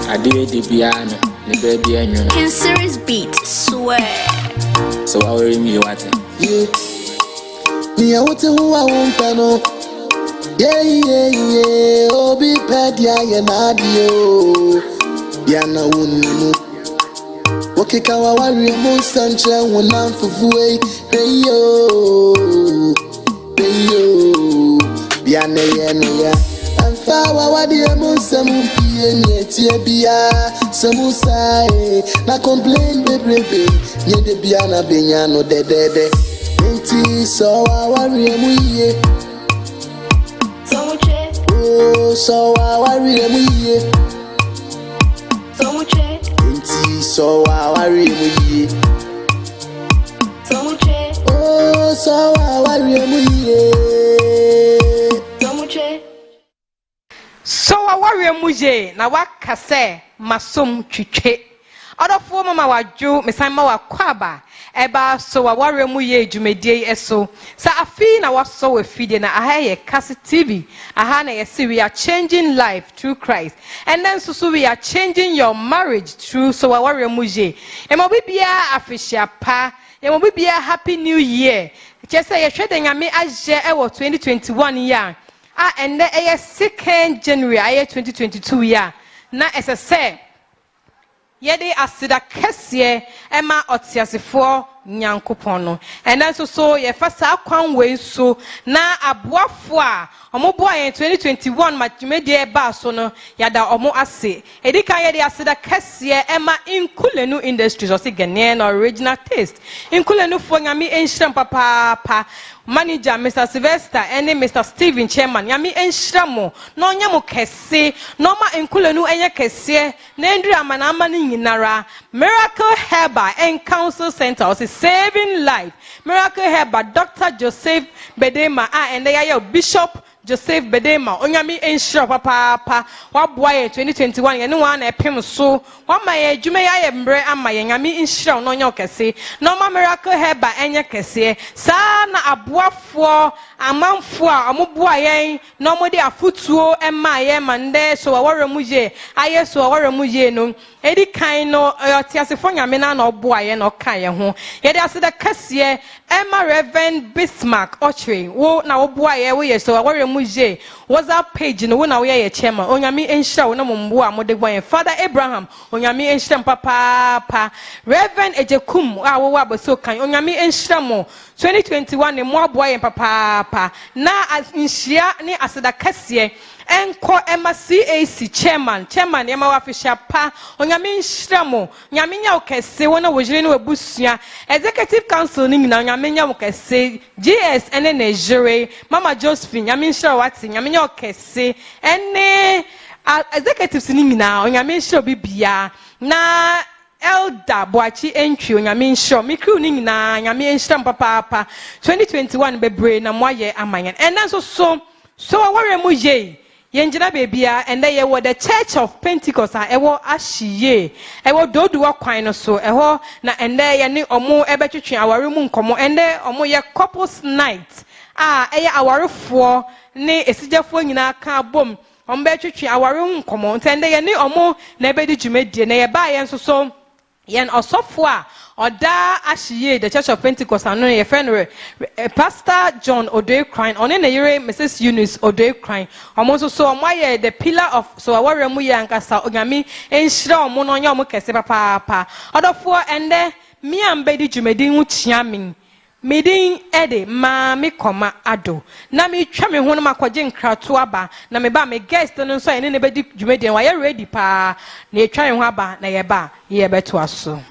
I did the piano, the baby and you. King Series beat, swear. So I worry me what? Yeah. Me I want to who I want to know. Yeah. Oh, be bad, yeah, nadio. Yana wunu. Okay, kawa worry mo sancha wuna fufuwe. Hey yo. Yana ya. Fawa wadi samu pie nietie bia samu sai na complain bebrebe nye de bia na benya no de enti so awari emu ye so awari emu ye enti so awari emu ye so awari emu ye So a warrior muje na wakase masom twitwe odofo mama waju mesama wakwaba eba so a warrior muye dwumedie eso sa afi na waso wafide na aha ye Kasi TV aha na yesi we are changing life through Christ and then so we are changing your marriage through so a warrior muje emo bibia afishia pa emo bibia happy new year chese ye hwede nyame agye ewo 2021 year and the 2nd January 2022 ya na SSA yede asida kese ema otiasefo nyankopon no and then so ye fasa kwan we so na aboafo a omobo ayen 2021 matwumedie ba so no yada omo ase edika yede asida kese ema inkulenu industries o se Ghanaian original taste inkulenu fo nyame enhyiram papa manager Mr. Sylvester and Mr. Steven Chairman yami enhyiramo no nyamo kese no ma enkulenu enye kese na ndri amana amana nyinara Miracle Herbal and Council Center o se saving life Miracle Herbal Dr. Joseph Bedema and the Bishop Joseph Bedema onyami enhyira papa waboa ye 2021 ye ne wan na epem so wama ye dwuma ye mbre ama ye nyami enhyira no nya okese no ma Miracle Herbal enye kese sa na aboafo amanfo a omoboa ye no mo de afutuo ema ye mande so wawore muje aye so wawore muje no edi kan no otiasefo nyame na oboa ye no kan ye ho ye de aseda kase Emma Reverend Bismarck Ochre wo na oboa ye wo ye so wawore muje WhatsApp page no wo na wo ye chairman onyame enhyira wo na mombo a mode gwan Father Abraham onyame enhyira papa Reverend Ejekum a wo abaso kan onyame enhyira mo 2021 ne mo aboa ye papa na nhia ne aseda kase enko Emma CAC chairman Emma official pa onyame enhyira mo nyame nya okese wo na wo jire ne wabusua executive council ni nyina nyame nya okese GS ene Nigeria Mama Josephine nyame enhyira wati nyame nya okese ene executives ni nyina onyame enhyira bibia na Elder Boachi entry onyame enhyira mikru ni nyina nyame enhyira papa 2021 bebre na moaye amanyen ena so awore mu ye yenjina bebia and they were the Church of Pentecost ewo ashiye ewo doduwa kwan no so eho na and they ne omo ebetwetwe aware mu nkomo and they omo ye couples night eye awarefo ne esijafo nyina ka bom omo betwetwe aware mu nkomo and they ne omo na ebedi dwumedie na ye ba ye nso so yen osofo a oda ashiye the Church of Pentecost anu ye friend Pastor John Odoekran one na yere Mrs. Eunice Odoekran omo so omo the pillar of so aware mu ye ankasa onyame enhyira omo no nya omo kese papa odofo ende mi ambedi dwumedi hu chiamin medin ede ma me koma ado na me twa me ho no makoje nkrato aba na me ba me guest no so ene ne bedi dwumedi wa ye ready pa na etwa me ho aba na ye ba ye beto aso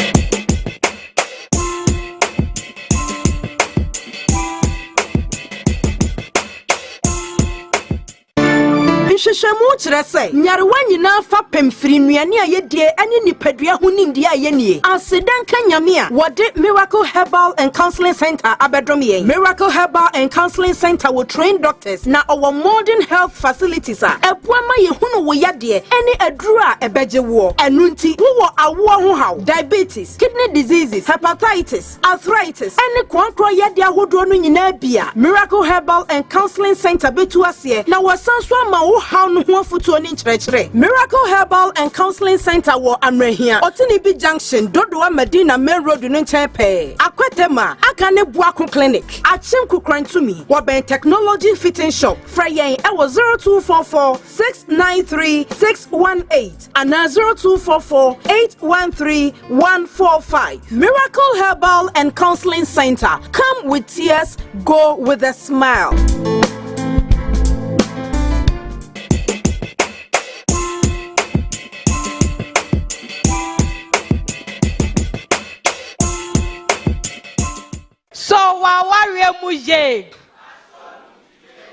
nhwehwɛmu kyerɛ sɛ nyarewa nyinaa fa pemfiri nnuane a yɛdie ne nipadua ho nimdeɛ a yɛnie asedanka nyame a wɔde Miracle Herbal and Counseling Center abɛdom yɛn Miracle Herbal and Counseling Center will train doctors na our modern health facilities a ɛboa ma yɛhunu wo yadeɛ ne aduru a ɛbɛgye woɔ ɛno nti wowɔ awoɔ ho haw diabetes kidney diseases hepatitis arthritis ne kɔnkɔn yadeɛ ahodoɔ no nyinaa bia Miracle Herbal and Counseling Center betu aseɛ na wɔsan so ama wo ɔhaw no ho afutuo ne nkyerɛkyerɛ. Miracle Herbal and Counseling Center wɔ Amrehia Otinibi Junction Dodowa Medina Main Road no nkyɛn pɛɛ. Akwetema aka ne Buako Clinic Achim Kukrantumi wɔbɛn Technology Fitting Shop fra yɛn ɛwɔ 0244 693 618 ana 0244 813 145. Miracle Herbal and Counseling Center. Come with tears, go with a smile. So warrior muje.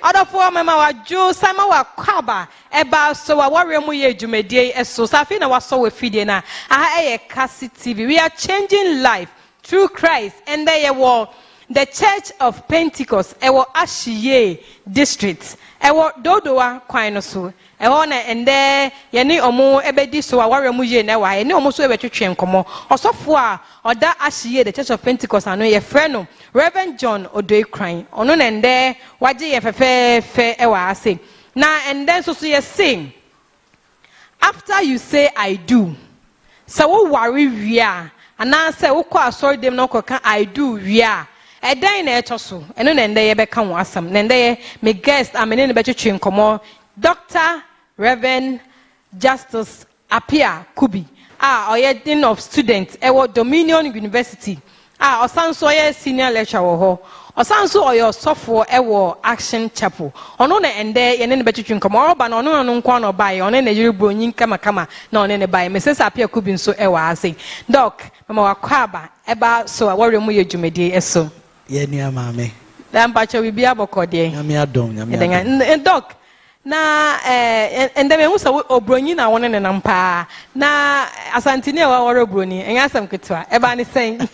Other four mama wa Jew, Sama wa Kwaba, Eba, so warrior muye Jumedie, so Safina was so with Fidena. I Cassie TV. We are changing life through Christ, and they were the Church of Pentecost, Ewo Ashiye District, Ewo Dodowa Kwainosu, Ewona, and there Yeni Omo Ebedi, so warrior muje newa, and no almost ever to train como, or so far, or that Ashiye, the Church of Pentecost, I know your friend. Reverend John Odoi crying. Ono nende waje fe ewa ase. Na and then so you sing. After you say I do. So wo worry wia. Ana say wo kwa sorry dem no ko kan I do wia. E dan na eto so. Eno nende ye be kan wo asam. Nende me guest amene ne be twetwe nkomo. Dr. Reverend Justice Apia Kubi. Oye Dean of Students ewo Dominion University. Osanso ye senior lecturer wo ho. Osanso oyo sofo ewo Action Chapel. Ono na ende ye ne betwetwe nkomo oba na ono no nkwa no bae ono na yiri bronyin kama na ono ne bae Mrs. Apia Kubi nso ewa ase. Doc mama wakwaba eba so awore mu ye dwumedie eso. Ye ni amame. Da mpacho bibi abokode. Nyame adom, nyame adom. Doc na ende me husa obronyi na wona ne nampa na asantini e wa woro broni enya asam ketwa e ba ne sen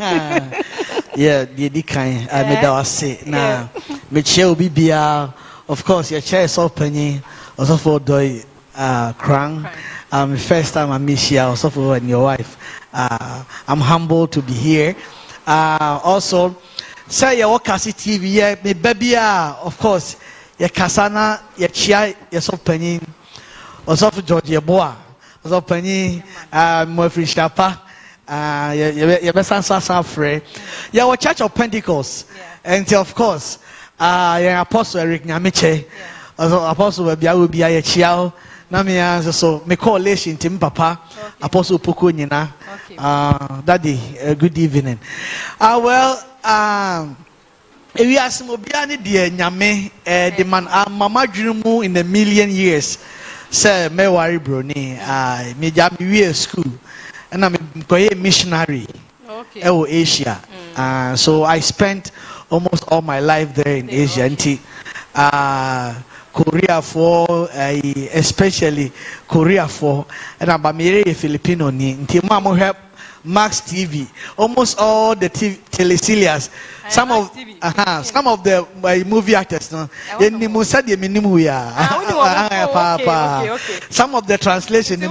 yeah di kan me da wase na me che obi bia of course your chair is open also for doy Krang first time I miss you also for and your wife I'm humbled to be here also say your Kasi TV yeah me baby of course ye kasana ye chia ye so panyin also for George Yeboa also panyin mo free shapa ye be sansa free ye wa Church of Pentecost and of course ye Apostle Eric Nyamiche also Apostle bia will be ye chia na me so me collation tim papa Apostle Poko nyina daddy good evening well we are some obiani de nyame the man mama dreamu in a million years say me worry broni me jam we school and I'm a missionary Asia so I spent almost all my life there in Asia until Korea for especially Korea for and I'm a Filipino ni until mama help Max TV, almost all the teleserials. Some of the movie actors, no. Some of the translation,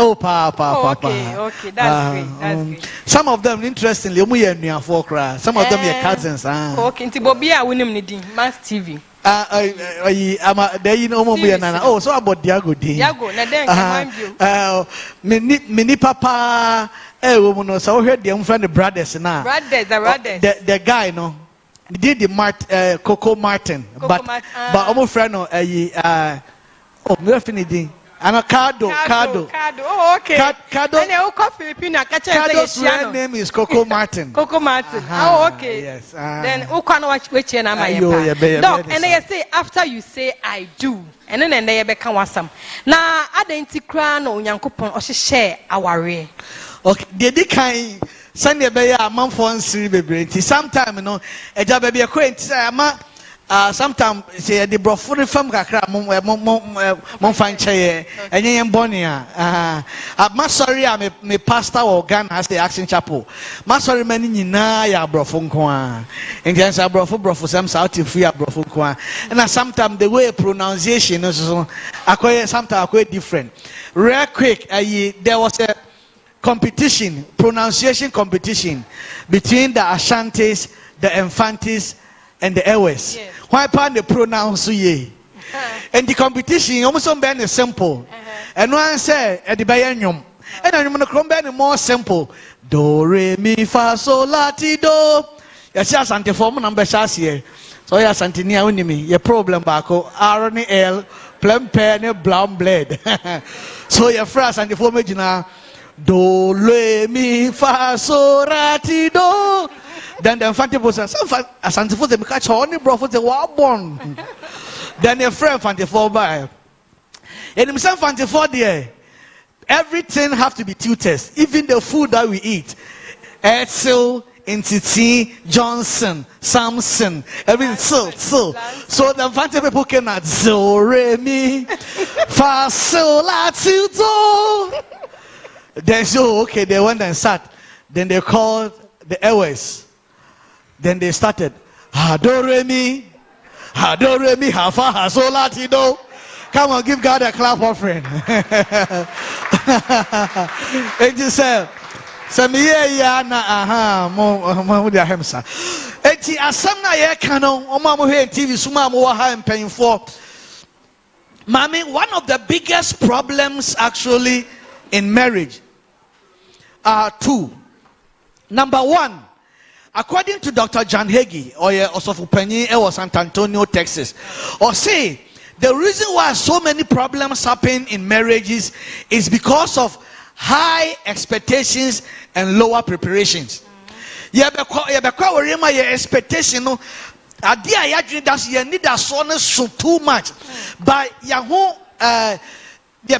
oh, papa. Okay, that's great. Some of them, interestingly, some of them are cousins. Okay, Ntibobia winim nidi Max TV. There you know oh so about Diago na den mini papa woman no so heard them friend the brothers now the guy no did the Coco Martin but almost friend no oh me finidi and Cardo. Oh, okay. Cardo. And you call Filipino. Cardo's real name is Coco Martin. Coco Martin. Oh, okay. Yes. Then who can watch which and I'm Doc, and they say after you say I do, and then they become wasam. Now, identicra no Yankupon or share our way. Okay, the kind Sunday be a month for baby. Sometime, you know, a job be a quaint. Sometimes say the brofuri fam kakra mon fan chair enye bonia ma sorry me pastor or Ghana as the Action Chapel ma sorry mani nyina ya brofo nko a ngensa brofo sam south free brofo nko a and sometimes the way pronunciation is so sometimes different real quick there was a pronunciation competition between the Ashantis the Infantis, and the Ewes. Yes. Why pan the pronounce ye? And the competition almost is simple. And one say at the Bayanium. And I'm going to more simple. Do, re, mi, fa, sol, la, ti, do. Yes, yes, antiform number here. So, yes, Antinia, unimi, your problem, Bako, RNL, L, plum pen, brown blade. So, your phrase antiform now. Do, re, mi, fa, sol, la, ti, do. Then the Infante was as antiform, they catch only bro for the war born. Then your friend Fantifor by. And himself Fantifor there. Everything have to be tutors, even the food that we eat. Edsel, Entity, Johnson, Samson, everything so. So the Fante people cannot do re mi fa sol la ti do. Then so okay, they went and sat. Then they called the Ewes. Then they started do re mi, ha fa ha sol la ti do. Come on, give God a clap offering. It just said, "Samiya na aha mo dia hemsa." Eti asam na ye kano o ma mo he TV suma mo wa ha mpan for. Mami, one of the biggest problems actually in marriage are two. Number one, according to Dr. John Hagee, or Osofu Penny, was San Antonio, Texas, or say. The reason why so many problems happen in marriages is because of high expectations and lower preparations. Your expectation no idea ya that you need that so too much. But the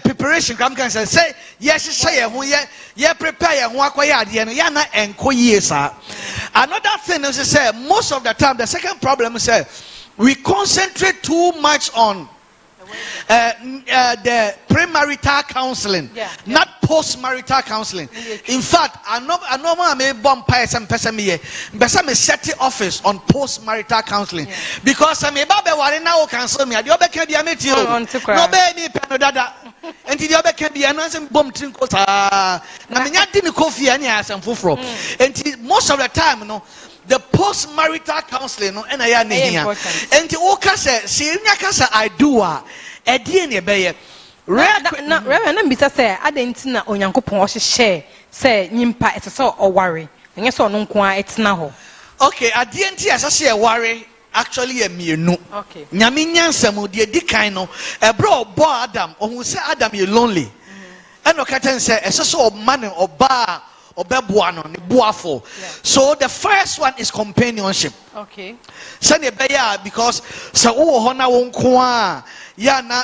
preparation can say yes say prepare another thing is say most of the time the second problem is we concentrate too much on the premarital counseling, not post-marital counseling. In fact, I know I may bomb some person me set the office on post-marital counseling because I may now cancel me. The other can be a meteor. No baby, penodada. And the other can be announcing bomb trinkles. I mean, I didn't coffee any as and fufro. And most of the time, you know. The post-marital counseling, and I am here. And the Okasa, Senior Casa, I do a DNA Bayer. Reverend Bisa say, I didn't know on Yanko Ponche share, say, Nimpa, it's so or worry. And yes, or no, it's now. Okay, I didn't as I say a worry, actually a mere no. Okay. Yaminian Samu, dear Dicano, a bro, boy Adam, or who say Adam, you're lonely. And no Catan say, a so money or bar. So the first one is companionship. Okay. Because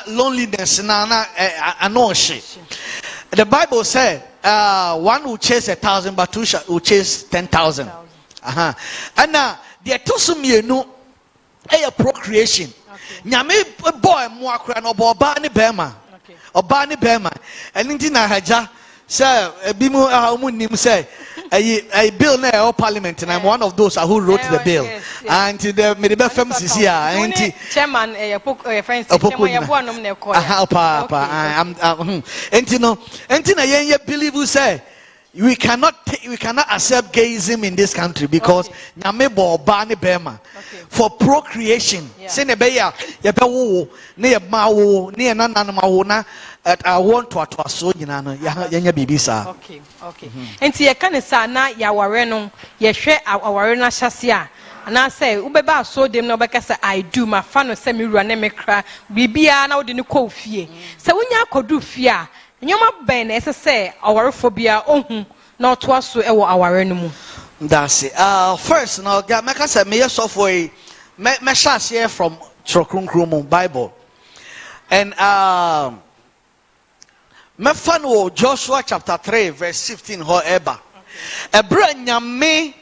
loneliness the Bible said one will chase 1,000 but two will chase 10,000. And now the two no a procreation. Nyame boy mo akra no oba ni bema. Oba ni bema. And na haja sir, Bimu Munim say a bill now parliament, and I'm one of those who wrote the bill. And the Mediba Femmes is here. And Chairman, a friend, and you know, and I believe you say we cannot accept gayism in this country because Namebo Bani Bema for procreation. Senebeya, Yabawo, near Mao, near Nanamawona. I want to so yanya bibisa. Okay. And see, I can't say na ya wareno, ye share our arena shasia. And I say, Ubeba so them no because I do my fan of semi ruanemekra, Bibia now the new fear. So when ya could do fear, Yama Ben, as I say, our phobia, not to us so our enemy. That's it. First, now, Gamaka may software, Meshas here from Chokrum Bible. And Mefano Joshua chapter 3 verse 15 however. Ebranya me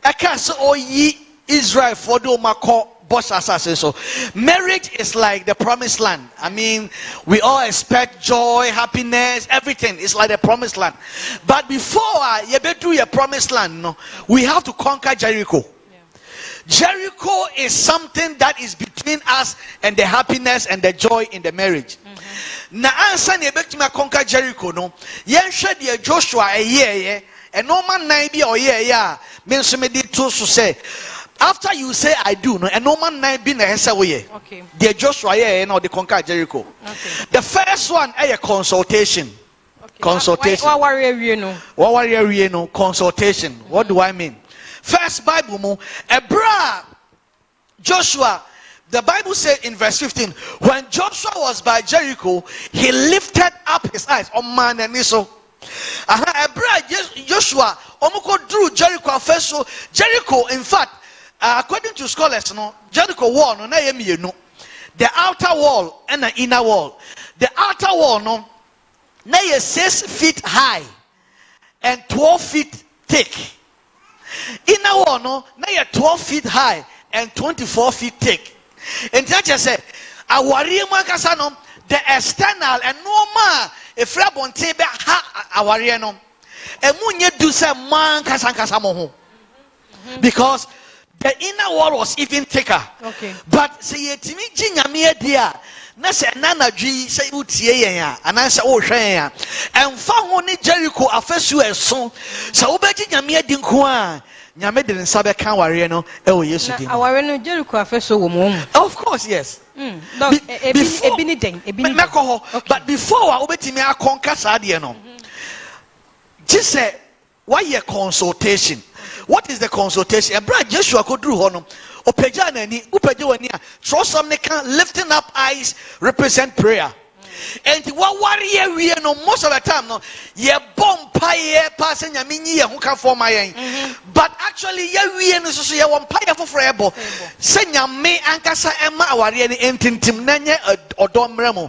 akas oyi Israel for do mako boss assassin. So marriage is like the promised land. I mean, we all expect joy, happiness, everything. It's like the promised land. But before you be to your promised land, no, we have to conquer Jericho. Jericho is something that is between us and the happiness and the joy in the marriage. Na answer ne betima conquer Jericho no yen hwe de Joshua eye and no man nan bi oye ya means me did to say after you say I do no and no man nine be na say we okay the Joshua here no the conquer Jericho. Okay. The first one a consultation. Okay. Consultation. What warrior no consultation. What do I mean? First Bible mo Ebra Joshua, the Bible said in verse 15, when Joshua was by Jericho, he lifted up his eyes on man and so Ebra Joshua omoko drew Jericho first. So Jericho, in fact, according to scholars, no Jericho wall no na yemienu. The outer wall and the inner wall. The outer wall no na 6 feet high and 12 feet thick. Inner wall no na 12 feet high and 24 feet thick. And that just said, the external and normal if Rabonte be ha awariano. And munye do say man kasankasa because the inner wall was even thicker. Okay. But say yetimi jinyame dia na say nana dwi say utie yen ya anansa wo hwen ya emfa ho ni Jericho afesu eso say wo be jinyame di nko a nyame de nsa be kan ware no e wo Yesu din. Aware no Jericho afesu wo mo. Of course, yes. Ebi ni den. But before wa obetimi akonka saade no. Just say why your consultation? What is the consultation? Ebra Joshua ko duru ho no. Opeja na ni, upeja wani a. Throw some can lifting up eyes represent prayer. And what warrior we no most of the time no ye bompa ye pass nyame nyi ye ho ka for my but actually ye we no so ye won pa ye for ebo se nyame ankasa ema aware ni entintim na nye odomra mu.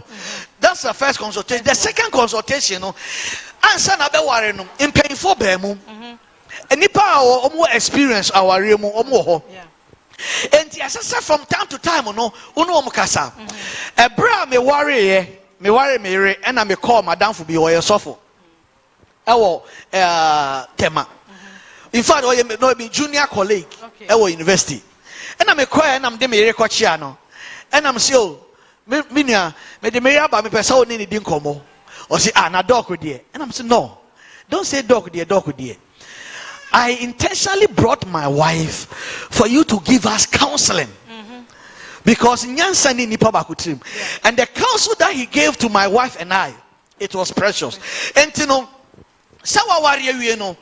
That's the first consultation. The second consultation no answer na be ware no impayfo ba mu enipa omo experience aware mu omo ho. And yes from time to time no uno omo kasa ebra me worry ye me worry me and I me call madam for be oye sofo ewo tema in fact oye no be junior colleague ewo university and I me call and I'm de me ko chia no and I'm say oh me nua me de me aba me pesa oni ni din komo o say na doc there and I'm say no don't say doc there. I intentionally brought my wife for you to give us counseling. Because Nyansani nipa bakutrim. And the counsel that he gave to my wife and I, it was precious. And you know, sawa warrior we know.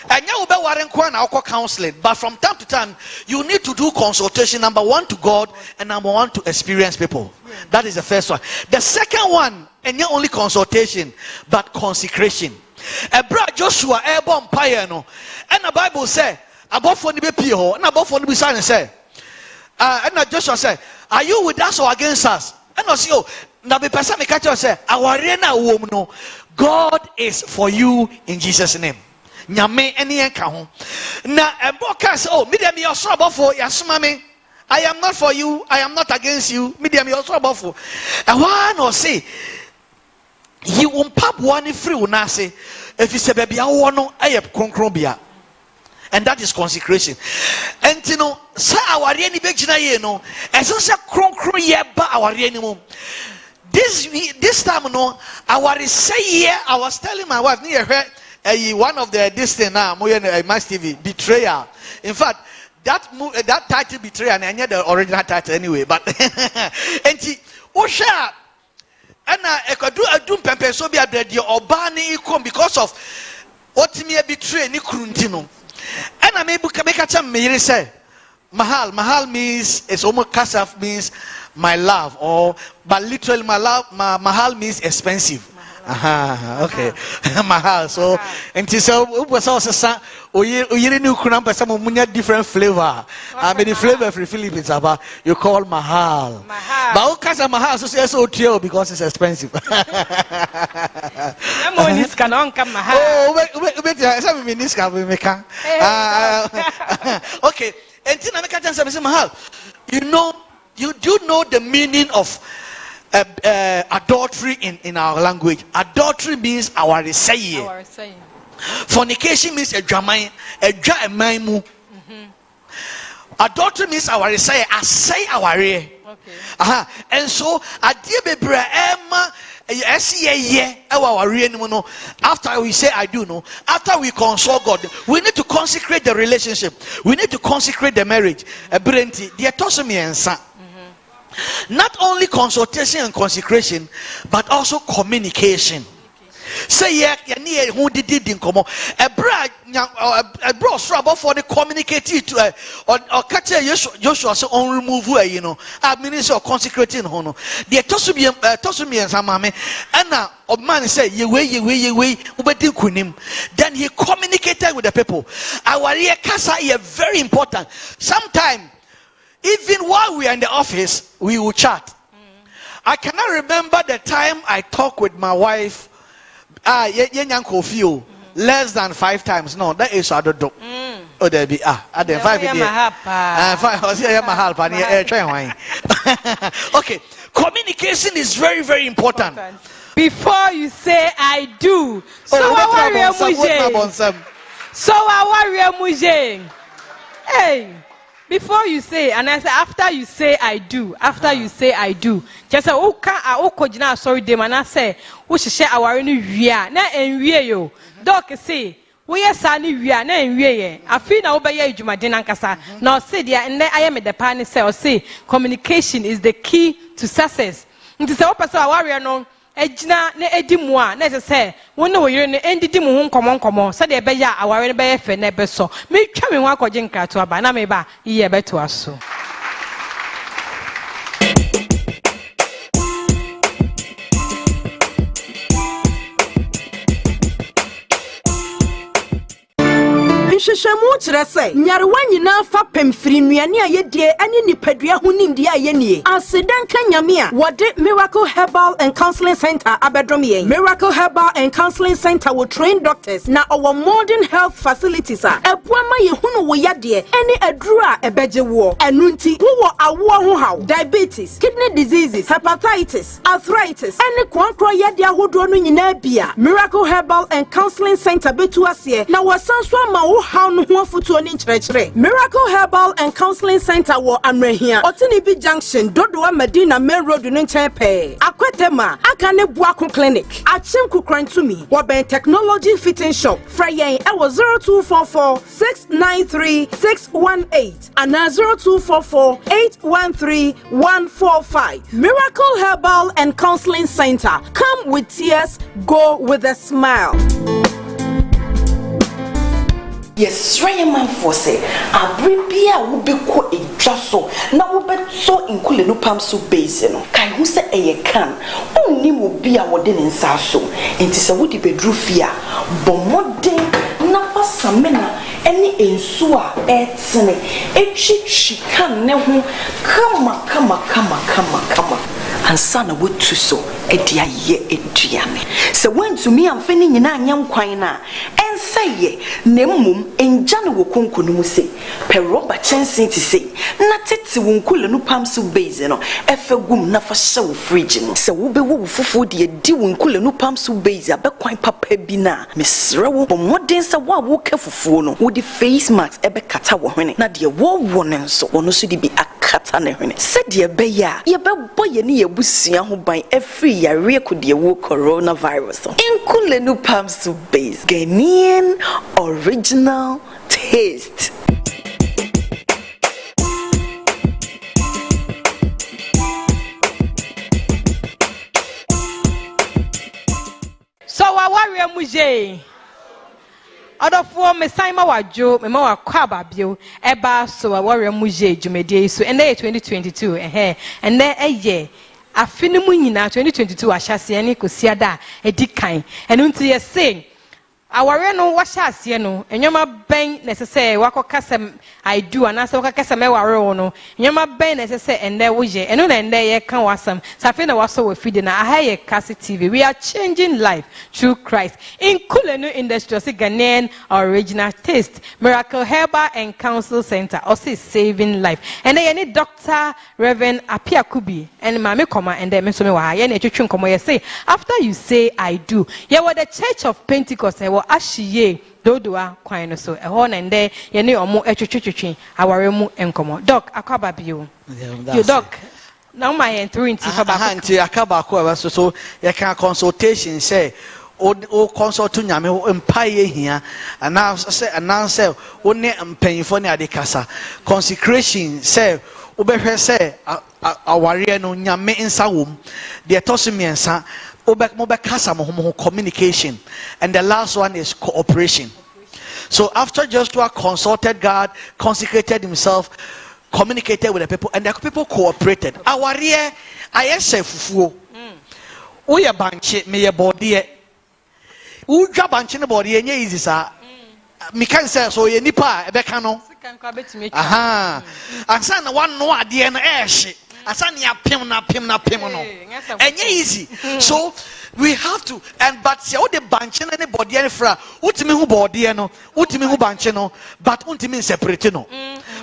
And you be waren kwa na counseling. But from time to time, you need to do consultation. Number 1 to God and number 1 to experienced people. That is the first one. The second one, and not only consultation, but consecration. Ebra Joshua airborne pie no. And the Bible say, above for the be and above for the sign say. And Joshua said, are you with us or against us? And I say, oh, now the person make say, our arena woman, God is for you in Jesus' name. Nyame any enka na eboka say, oh, me dem your trouble for yasuma me. I am not for you, I am not against you. Me dem your trouble for. And one or say, you won't pop one free una say, if you say baby awo no ayep kronkron bia. And that is consecration. And you know, say our any begina ye no, as say kronkron ye ba our any mum. This time no, our say here, I was telling my wife near her one of the this thing now, Max TV betrayal. In fact, that title betrayal, and the original title anyway. But and she, Osha, and I could do a doom pempe so be a dead your obani come because of what me betray ni kruntino. And I'm able to make a cham me say Mahal means it's almost kasaf means my love, or but literally my love, Mahal means expensive. Okay. Mahal. So and she said was also you new kunam some munya different flavor. I mean the flavor for Philippines about you call Mahal. But because Mahal so say so trio because it's expensive. Okay. And then I can say Mahal, you do know the meaning of adultery in our language. Adultery means our saying. Fornication means a jamai, a jamaimu. Adultery means our say. I say our Aha. And so adie bebre ema esiyeye ewa ware no no. After we say I do no, after we consult God, we need to consecrate the relationship. We need to consecrate the marriage. Ebrenti de toso miensa. Not only consultation and consecration, but also communication. Say yeah, near who did incomo. A bro struggle for the communicating to or catch Joshua so on remove way, you know. I mean, so consecrating hono. The Tosumi and Samame, and now of man say, ye way, ubeti kunim. Then he communicated with the people. Our ear casa is very important. Sometimes, even while we are in the office, we will chat. I cannot remember the time I talked with my wife. Less than 5 times. No, that is I don't do. Oh, there be at the 5 Okay, communication is very, very important. Before you say I do, so I worry. Hey. Before you say, and I say after you say I do, you say I do. Just say okay, sorry, dem and I say we should share our new year. Na enwie yo. Doc say we are sani wia na enwie ye. Afi na obeye adwumade nankasa. Na say dia and I am the pan say communication is the key to success. Nti say opese aware no ejina na edimu a na say won na woyire ne endidi mu ho nkomo se de beya aware ne beye fe na beso me twa me ho akogye nkrato aba na me ba iye beto aso. Nhwehwɛmu kyerɛ sɛ nyarewa nyinaa fa pemfiri nnuane a yɛdie ɛne nipadua ho nimdeɛ a yɛnie asedanka nyame a wɔde Miracle Herbal and Counseling Center abɛdom yɛn. Miracle Herbal and Counseling Center will train doctors na our modern health facilities a ɛboa ma yɛhunu wo yadeɛ ɛne aduru a ɛbɛgye woɔ ɛno nti wowɔ awoɔ ho haw diabetes, kidney diseases, hepatitis, arthritis ɛne kɔnkɔn yadeɛ ahodoɔ no nyinaa bia Miracle Herbal and Counseling Center betu aseɛ na wɔsan so ama wo how no footwo ni nkyerɛkyerɛ. Miracle Herbal and Counseling Center wɔ Amrehia Otinibi Junction Dodowa Medina Main Road no nkyɛn pɛɛ Akwetema aka ne Buako Clinic Achim Kukrantumi wɔbɛn Technology Fitting Shop fra yɛn ɛwɔ 0244 693 618 ana 0244 813 145. Miracle Herbal and Counseling Center. Come with tears, go with a smile. Yes, Rayaman for say, a bribia will be quite a jasso. Now we bet so in Kulenu Pamsu Basin. Can who say a can? Only will be our din in Sasso. And tis a woody bedroom fear. But more day, Nafa Samena, any insua, etne, a she can never come. And son would to so, a dear ye, a diame. So when to me I'm feeling in a young quina, and say ye, Nemum, and Jana will conclude say, per Robert Chancy to say, not it to Wunkula no Pamsu Basin, or Efegum Nafa so frigid. So will be woo for 40 a Diwunkula no Pamsu Basin, but quite papa bina, Miss Row, but more dense a war walk for phone, would the face marks ever cut our winning, not dear war one so, or no should be a cat and a said dear Beya, ye boy near Busia who by every year could ye walk coronavirus. In Kulenu Pamsu Base, Ghanaian original taste. So I warrior muje. Other for me Simon Wajo, me ma kwaba bio, eba so a warrior muje jumede so and 2022 and then a year. Afinimu nyina 2022 ahyase ne kosiada edikan enu nti ye say aware no wahyase no enyoma ben necessary wakokasem I do anase wakakasem e ware no enyoma ben necessary ende wo je enu na ende ye kan wasam safe na waso we feed na ahaye Kasi TV. We are changing life through Christ in Kulenu Industries Ghanaian original taste. Miracle Herbal and Counsel Center also saving life and then any Dr. Reverend Apia Kubi and Mami Koma and then Mesomi wa ye na twetwe nkomo ye say after you say I do ye were the Church of Pentecost e wo ahye dodoa kwan no so e ho na nde ye ne omo twetwe aware mu nkomo doc akwaba bio you doc Now my entry into Auntie Akabako, so you can consultation say, o consult to Yami empire here, and now say, only paying for the casa. Consecration say, Uber say, a warrior no Yame in Sawum, the Atosimiansa, Ubek Mobile Casa communication, and the last one is cooperation. So after Joshua consulted God, consecrated himself, communicated with the people, and the people cooperated. Awarie ayese fufuo. Uya banche me body. Uja banche ne body enye easy sa. Me can say so ye nipa ebeka no. Aha. Ansa na wan no ade na ehye. Ansa na pem no. Enye easy. So we have to, and but see all the banche na ne body any fra. Utimi hu body no, utimi hu banche no, but utimi separate no.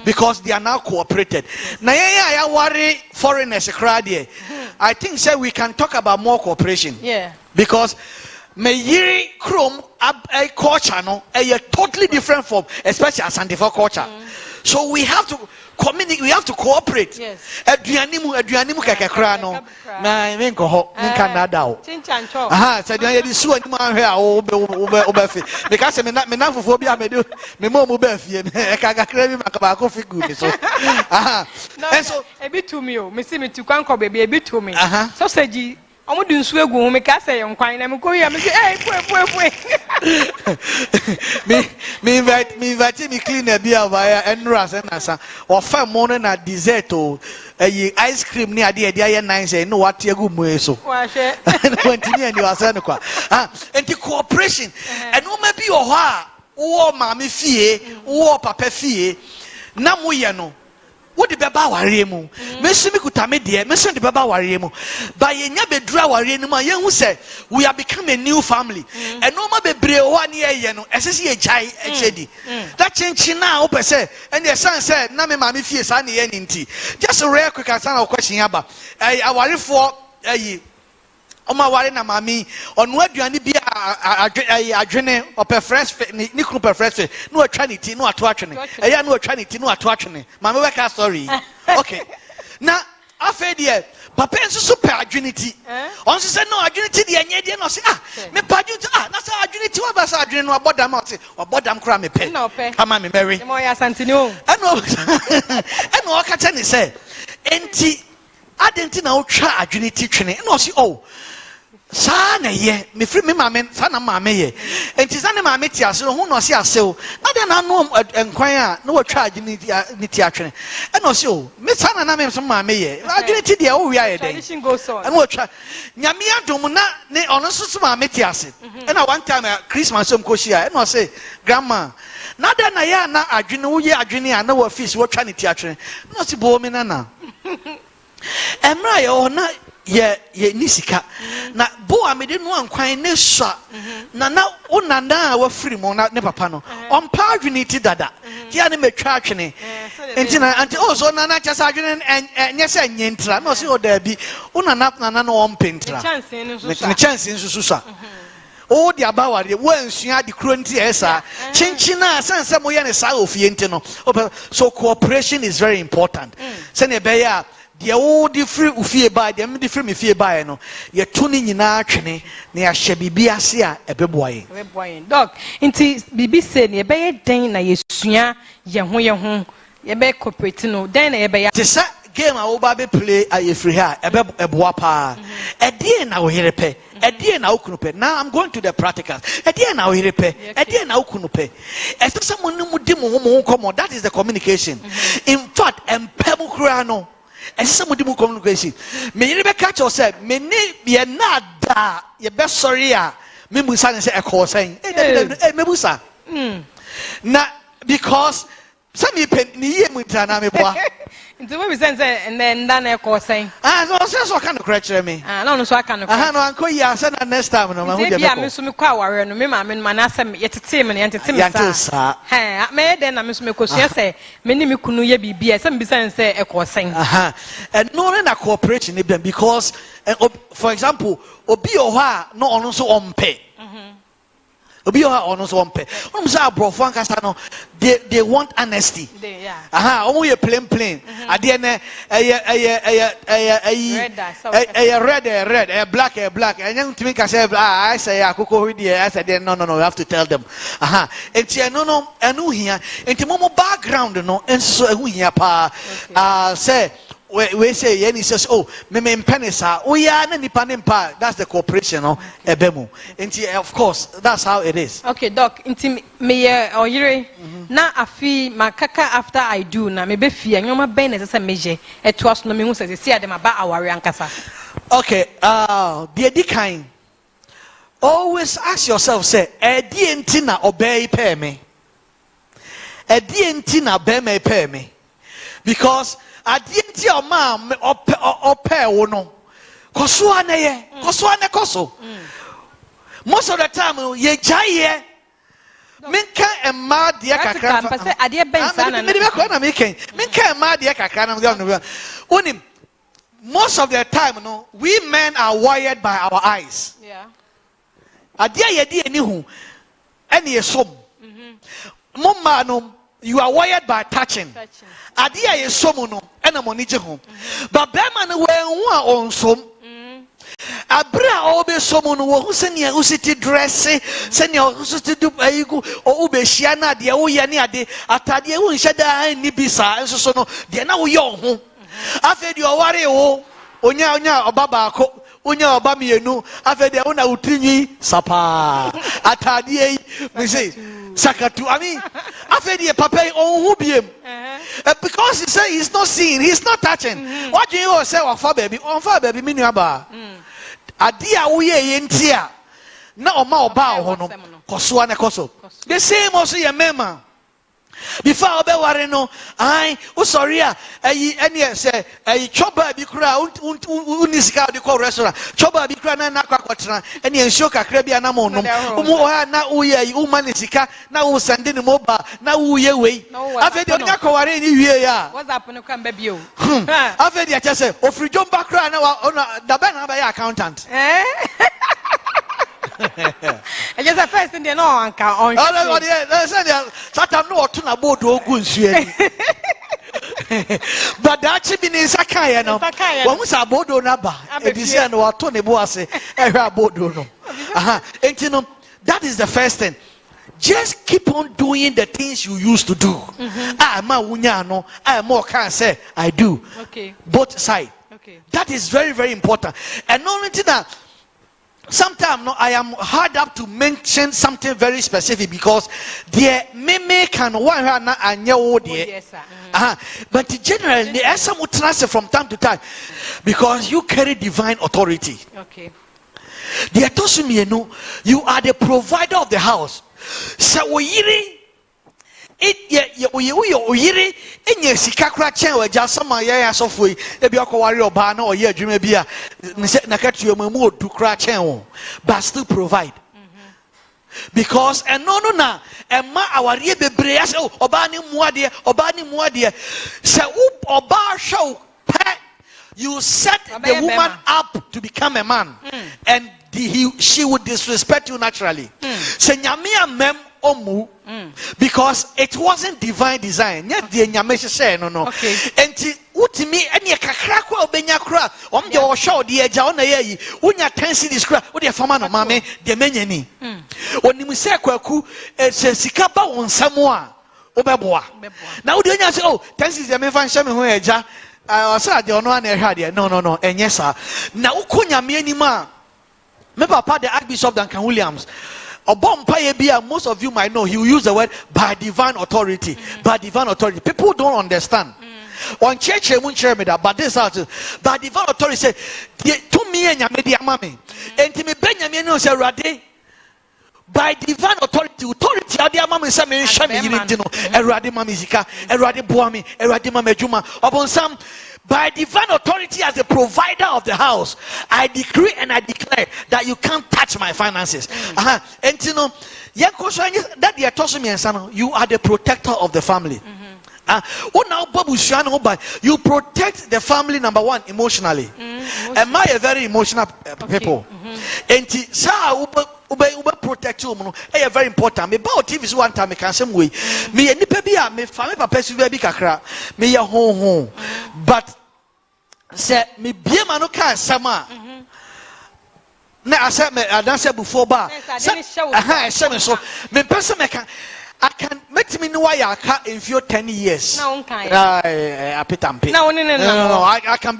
Because they are now cooperated. Now, I worry foreigners. I think say we can talk about more cooperation. Yeah. Because Mayiri Chrome a culture no a totally different form, especially as anti culture. So we have to communicate. We have to cooperate. Yes. Aduanimu kakekra no. Na menko ho nka nada o. Chinchancho. Aha, say dey dey su animu ahwe a obefi. Because me na fofo bi amedu me mo mu ba fie. E ka kakra bi makaba ko figu ni so. Aha. And so e bi to me o. Me see me tu kwanko baby e bi to me. Sausage omo du nsu egu ho me ka say nkwan na me ko ya me say eh me invite me cleaner bi avaya enra se na sa ofa mo na dessert o ice cream ni ade aye nice no what egu mu eso wa hwe continue and you are saying kwa enti cooperation and no maybe o ho a wo maame fie wo papa fie na mo ye no what the baba warrior mu mesumi kutame de mesun the baba warrior mu ba yenya bedura warrior mu ye hu say we have become a new family and no ma bebre o ani ye no esese ye jai echedi that chinchi na o pese and the son said na me mama fie sa na ye nti just real quick answer our question aba awarefo Oma ware na mami onu aduane bi adwene ope fresh ni kru pe fresh no atwa ni ti no ato atwene eya no atwa ni ti no ato atwene mami we ka sorry okay na afa de papa enso so pe adwene ti on se no adwene ti de enye de no se me pa adwene na sa adwene ti wa ba sa adwene no abodam o se abodam kra me pe kama me mary mo ya santini o eno o ka tani se enti adenti na otwa adwene ti twene no se sa na ye me free me mama sa na mama ye enti sa na mama ti ase ho no se ase o na de na no enkwan a na watwa adwene ti atwene e no se o me sa na me so mama ye adwene ti de o wi aye den e no watwa nyame adom na ne ono so mama ti ase e na one time Christmas so mkoshia e no se grandma na de na ya na adwene wo ye adwene a na wo office watwa ne ti atwene no se bo me na emra ye o na ye nisika na bo amede no ankwan ne swa na onanda wa free mo na ne papa no on pa adwene ti dada ti ane metwa atwene enti na anti so na chasa adwene enye se nyentra no se oda bi onana no on pentra ne chance nsusu sa o di abaware wansua di kro nti esa chinchina sense mo ye ne sa ofie nti no so cooperation is very important se ne be ya the old different ufie by them different me fie by no ye tuni nyina atwene na ya hye bibia se a ebeboye dog nti bibi se ne be den na yesua ye ho ye be cooperate no den na ye be ya tesa game a wo ba be play ayefri ha eboa pa edie na wo herepe edie na okunu pe. Now I'm going to the practicals. Edie na wo herepe edie na okunu pe especially mo di mo komo. That is the communication. In fact empemu kura no and some of communication. Me never catch yourself. Me ne nada. You best sorry me musa and say a call saying me musa. Na because some you pen ni ye mutana me boa. Into what we say and then done a call saying no so kind of correct me. No so I can no anko ya say na next time no ma hu je me. Me so me kwa ware no me ma me manasem yetete me yetete sa. Me den na me so me kosua say me ni me kunu ye bibia say me bisa say e call saying. And no na cooperation because for example obi o ha no ono so ompe. Obi o ha ono so ompe. Onum say abrofo ankasa no they want honesty. Aha, omo ye plain. Ade na red, black. Enye ntimi ka say I say akoko hwidi I say no, we have to tell them. Aha, enti no enu hia. Enti mo background no enso ehu hia pa. Say we say Yenny says, oh, me penisa, oh yeah, nipa nimpa. That's the cooperation, no, ebemu. Of course, that's how it is. Okay, Doc. Inti me or yire na afi makaka after I do na me be fi anyoma ben na say meje. Eto aso no me hu say see adem aba aware ankasa. Okay, the kind. Always ask yourself, say, edi enti na obey pay me. Edi enti na be me pay me. Because adienti o ma ope wo no koso ane koso most of the time ye jaye minka emma de kakra fa say ade ben sana me be ko na minka emma de kakra na no onim most of the time no we men are wired by our eyes ade ye de ani hu ene yesom mumma no you are wired by touching. Adia is somuno, and a monije home. But Beman were on some. Abra obe somuno, who send your usity dress, send your usity do a or ube shiana, the oyania de Atadia Unshada and Nibisa, and so no, they now young. I fed your worry, Onya or Babako. Unya obami enu afede una utinyi sapa atadie me say sakatu I mean afede papa on hu biem because he say he's not seeing, he's not touching. What do you say on fa baby me nuaba ade a wo ye ntia na oma oba ho no koso ane koso the same also your mema. Before obe ware no ai o sorry a ene say choba bi kura unisika de call restaurant choba bi kura na kwakotena ene ensuo kakra bi anam onom umu na uye umanisika na u send ni mobile na uye wei afedi onya kware ni wie ya what's happen kan ba bio afedi a chese ofri jomba kura na da ba na ba ya accountant I just a first in the no anka on. Oh, they said Satan no to na board ogun sueni. But that should be in Sakaya no. When we say board na ba, e bi say no to ne bo ase, e hwa board no. Enti no, that is the first thing. Just keep on doing the things you used to do. Ma wunya no, more can say I do. Okay. Both side. Okay. That is very, very important. And not only that, sometimes no, I am hard up to mention something very specific because the meme can one na anya wo de. But generally, the some transfer from time to time because you carry divine authority. Okay. The atosumi no, you are the provider of the house. So oyiri oyiri enye sika kra chen wa ja sama ya asofo e bi akoware oba na oye adwuma bi a na katuo mamu odu kra chen wo but still provide because no na emma aware bebre ya say oba ni muade say oba hwe you set the woman up to become a man and she would disrespect you naturally. Say nyame mem omu because it wasn't divine design. Yet the nyame say no. Enti utimi ene kakra kwa obenya kra om de o show de eja ona yi unya 10 cedis kra wo de fama no mame de menyani onim se kwaku se sika ba wonsam a obeboa na wo de nya say 10 cedis de me fa nhye me ho eja I said, no, and yes, sir. Now, Kunyami anima. My papa, the Archbishop Duncan Williams. Most of you might know he will use the word by divine authority. By divine authority. People don't understand. On church, but this out by divine authority say, to me and Yamedi Amami. And to me, Benjamin say, Rade. By divine authority, Adia Mama is saying, Shami, Eradi Mamizika, Eradi Buami, Eradi Mamejuma, upon some. By divine authority as the provider of the house, I decree and I declare that you can't touch my finances. And you know, that you are the protector of the family. You protect the family, number one, emotionally. Am I a very emotional people? enti sa ube protect you no e very important. Me ba TV so one time me can say me nipa bi a me fa me papa su bi kakra me ye ho but say me bia ma no ka sama na asa me adanse before ba so me person me can I can make me know why I can't in few 10 years. No, no. I can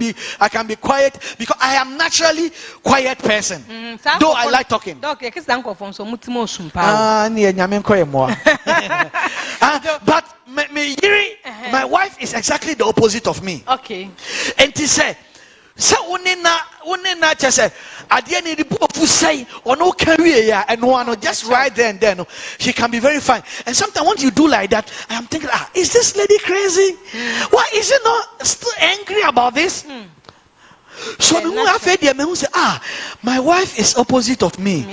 be quiet because I am naturally quiet person. Though I like talking. But my wife is exactly the opposite of me. Okay. And she said, so unena just say at the end of the book say or no career and one just right there and then she can be very fine. And sometimes when you do like that, I am thinking, is this lady crazy? Why is she not still angry about this? So my wife is opposite of me.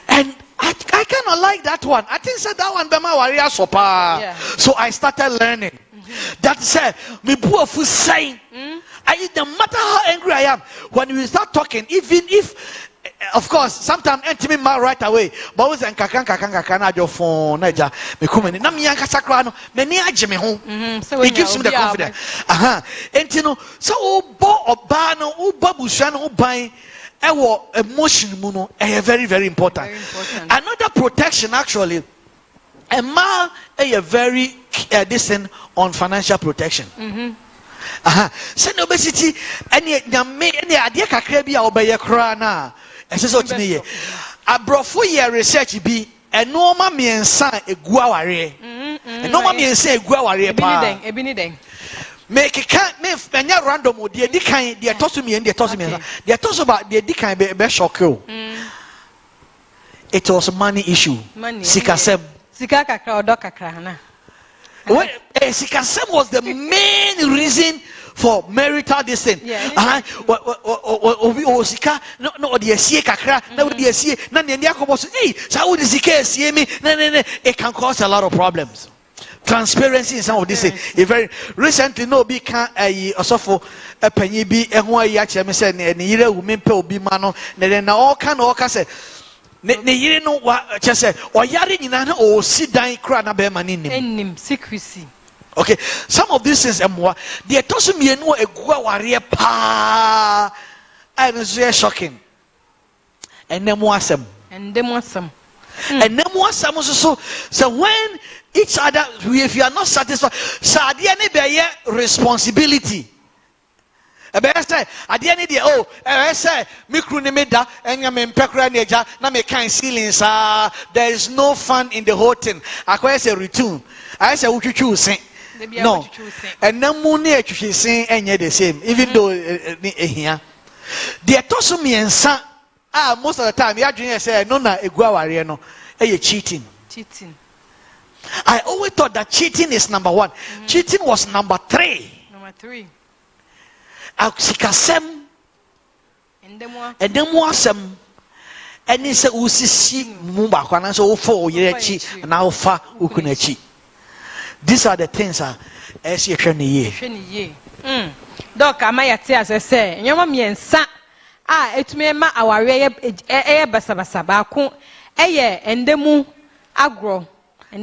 And I cannot like that one. I think that one be my warrior sopa. So I started learning. That said, me buafu saying no matter how angry I am, when we start talking, even if, of course, sometimes enter me right away, but always and kakan your phone, naja, me come na me yanka sakra no, me ni agye me ho. It gives me the confidence. And you know, so obo oba no, oba busua no, oban, ewo emotion mu no, very, very important. Another protection actually, a man a very decent on financial protection. Say no obesity any idea kakra bi a obeye kra na ese so timi ye abrofo ye research bi enoma miensa egu aware enoma miensa egu aware pa ebi ni den make can me enya random de di kan de toso mi de toso mi de toso ba de di kan be shock you. It was money issue. Sika kakra odo kakra na. Sikasem was the main reason for marital this thing. Sika no the sie kakra na the sie na ne akobo so sa wo the sika sie me it can cause a lot of problems. Transparency in some of this thing. Very recently no be can osofo panyi bi eho ayi a che me say ne yire wu me pe obi ma no na all can say ne yire no wa chese oyare nyina na o si dan kra na be ma ne nim secrecy. Okay, some of these things emwa the tosu mienu egu aware pa and so shocking and them asem so when each other if you are not satisfied sade ne be responsibility ebe say ade ne dey say mikru ne meda enya me mpekra ne eja na me kan ceilings there is no fun in the whole thing akwa say return I say utwutwu sen no and namu ne atwutwu sen enye the same even though ehia the etoso miensa most of the time ya dwen say no na egu aware no cheating. I always thought that cheating is number 1. Cheating was number 3. Sikasem and then wasem and he said usisi mumba kwana so for yechi na fa ukunachi. These are the things as you hwe ye doc amayate as say nyoma miensa etumi ma aware basabasa ba ko endemu agro I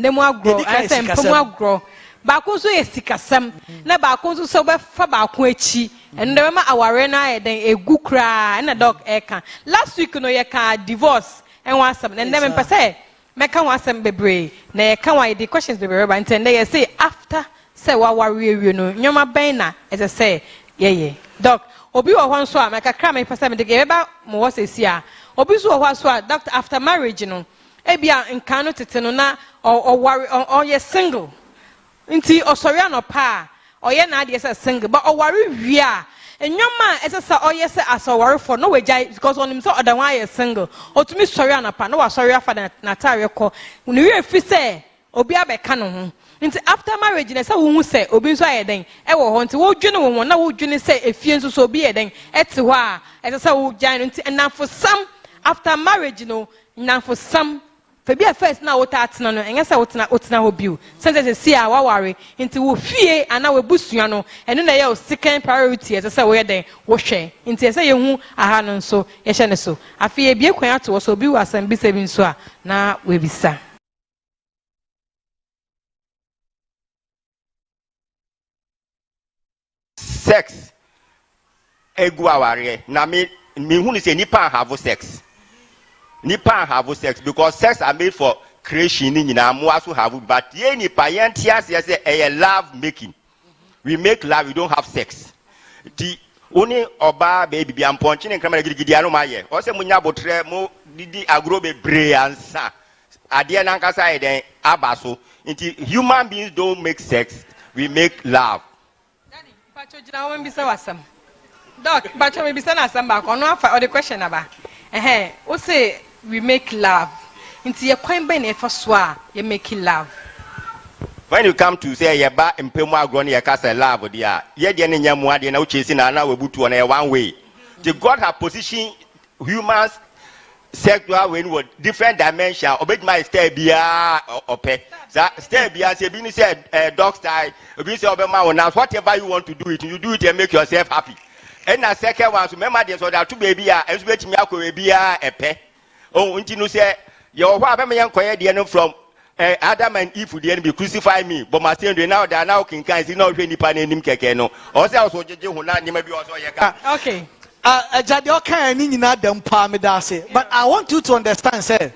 say mpemu agro ba ko so yesikasam na ba ko so be fa ba ko echi ende ma aware na den egu kra na doc eka last week no ye ka divorce en wasam and dem pese meka wasam bebre na ye ka wa the questions bebre ba ntende ye say after say wa ware no nyoma ben na e say ye doc obi wo ho nso a meka kra me pese me de ge ba mo wo sesi a obi so wo ho so a doctor after marriage no ebia nkan no tete no na o ye single nti osori anopa oye na ade say single but owari wi a enyoma esesa oye say asowari for no wejai because onim say odan ye single otumi sori anopa no wa sori afa na tare ko ni wi fi say obi abeka no ho nti after marriage na say wo hu say obi nso ayeden e wo ho nti wo dwene wo na wo dwene say efie nso so obi yeden ete ho a esesa wo jan nti na for some after marriage no na for some Fabi first na wota atena no enye se wotena ho biu sense se si a waware nti wo fie ana we busua no eno na ye o second priority ese se wo ye den wo hwe nti ese ye hu aha no nso ye hye ne so afie bie kwan ato so bi wasan bi se bi nso a na we bisa sex egu aware na me hu ni say nipa have sex. Nipa have sex because sex are made for creation in also have but ye nipa yentias yes a love making. We make love, we don't have sex. The only oba baby be am punching and camera gidi anu maye. Ose munya botre mo didi agro be bre ansa. Ade na nkasa e den abaso. Nti human beings don't make sex, we make love. Daddy, pacho jina wo mbisa wasam. Doc, pacho me bisa na asam ba ko no afa o the question aba. O say we make love. Into your coin by never swa, you make love. When you come to say ye ba impemu agro ye kasa love dia, ye de ne nyamu ade na uche si na na webutu on one way. The God have positioned humans sexual when what different dimension. Obejma stay bia ope. Stay bia say bi ni say dog style, obi say obema wona whatever you want to do it, you do it and make yourself happy. And na second one so remember there so that two baby a enso betimi akọ baby a epe. Oh, unti no say your wa be me yankoye de no from Adam and Eve de be crucify me but my say now that now kin kan si na hwe nipa na nim keke no o say so jeje hu na nyema bi o so ye ka okay Jade okan ni nyina dem pa me da say but I want you to understand say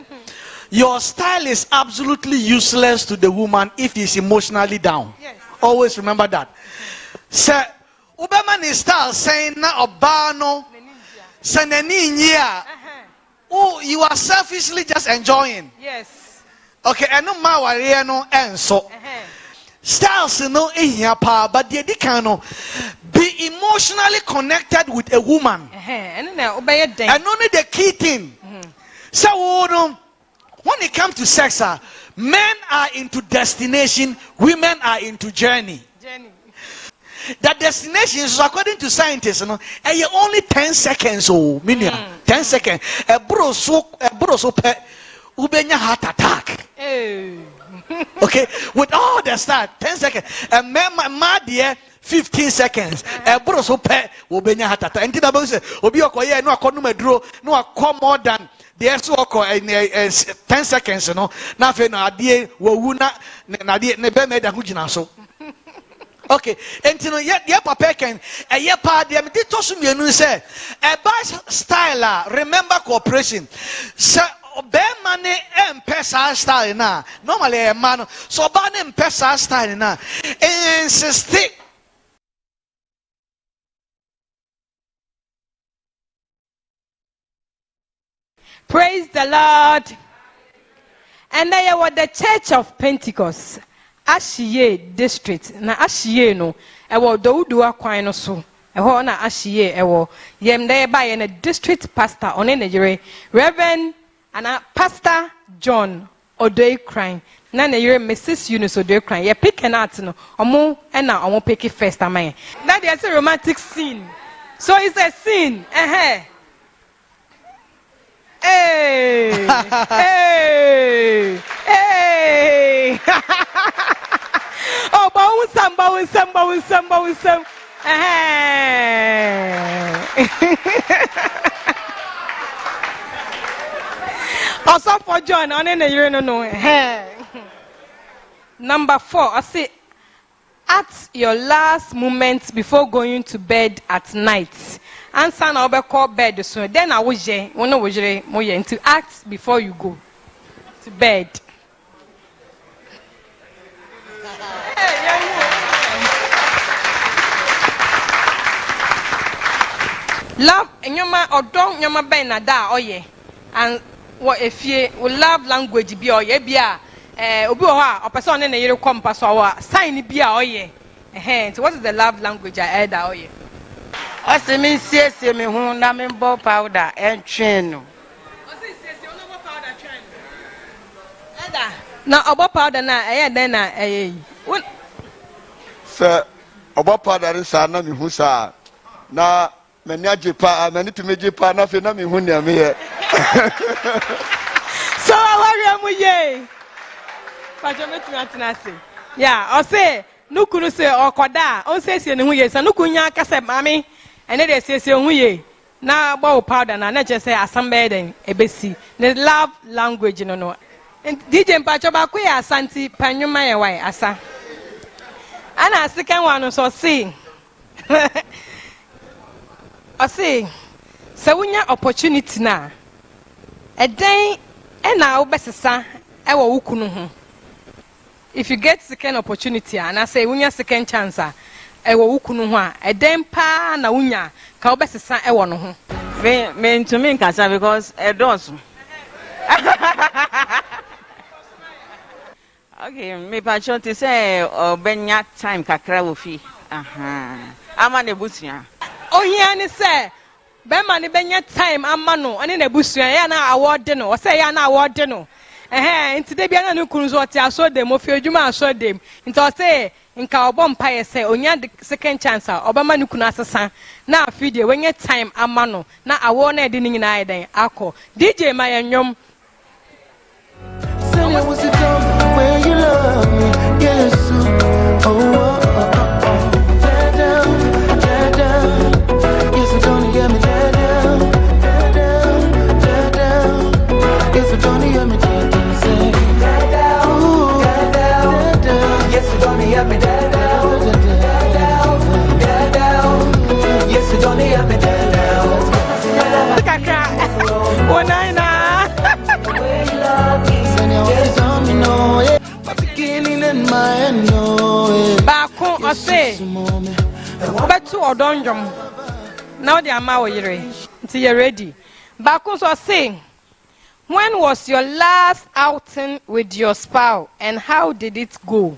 your style is absolutely useless to the woman if he's emotionally down. Yes. Always remember that. Say Ubema ni style saying na oba no say nani nyia. Oh, you are selfishly just enjoying. Yes. Okay, and no ma ware no enso. Styles no ehia pa, but the edikano be emotionally connected with a woman. And only the key thing. So when it comes to sex, men are into destination, women are into journey. The destination is according to scientists, only 10 seconds. Oh, 10 seconds. A bro so ubenya heart attack. Okay, with all the start, 10 seconds. And my dear, 15 seconds. A bro so ubenya heart attack. And Tina say, Obi okoye no akonu medro no akọ more than the so okọ 10 seconds. No, na fe no adie wowu na adie ne be me da hu gina so. Okay, and you know, yet papa can a year part the meditosum you say a bad style, remember cooperation. So bear money and pesa style na normally a man so ban and pesa style na insist. Praise the Lord. And they were the Church of Pentecost. Ashiye district na Ashiye no ewo Dawudu akwan no so eho na Ashiye ewo yem dey ba ye na district pastor on Nigeria Reverend and Pastor John Odoikran na Nigeria Mrs. Eunice Odoikran ye pick out no omo na omo pick first amen that is a romantic scene so it's a scene Hey! Hey! Hey! Oh, bawunsam. Also for John, on any year no. Number 4, I say, at your last moment before going to bed at night. Answer na obe call bed so then I was je one was to act before you go to bed. Love nyoma odon nyoma ben na da oye and what if you love language bi oye bia obi ho a opese one na yere kompa so wa sign bia oye so what is the love language I heard oye Ose mi siesie me hu na me bo powder and train no. Ose siesie o no bo powder train. Eda na obo powder na den na Sir obo powder sa na me hu sa na me nya jepa na ni to me jepa na fe na me hu ne me. So our waria mu ye. Pacho metu atina se. Yeah, o say nukunu se okoda, on say se ne hu ye, sa nukunya aka se mami, ene de se hu ye. Na gba powder na je say asambe den ebesi. The love language no. DJ Pacho ba ku ya Asante panwuma ye wai asa. Ana second one so see. I say, so when your opportunity na, a day and now besesa, I will ukunu. If you get second opportunity, and I say when your second chance, I will ukunu, a day pa na unya, ka besesa, I want to. Me to me kasa because a does. Okay, me pacho to say benya time kakra wo fi. Aha. Ama ne busia. Oh, here and say, Bema ni benya time amano, and in a busia, yana award dinner, or say yana award dinner. And today be an ukunzoti, I saw them, of your Juma, I saw them. Into I say, in Carbon Pie, say, on your second chance, Obama Nukunasa san. Now, feed you when your time amano, now I won't add in I ako. DJ my nyom. Say it was a time where you love me, yes. Oh. Baako ose obetu odonjom now the ama oyire until you're ready. Baako so say, when was your last outing with your spouse and how did it go?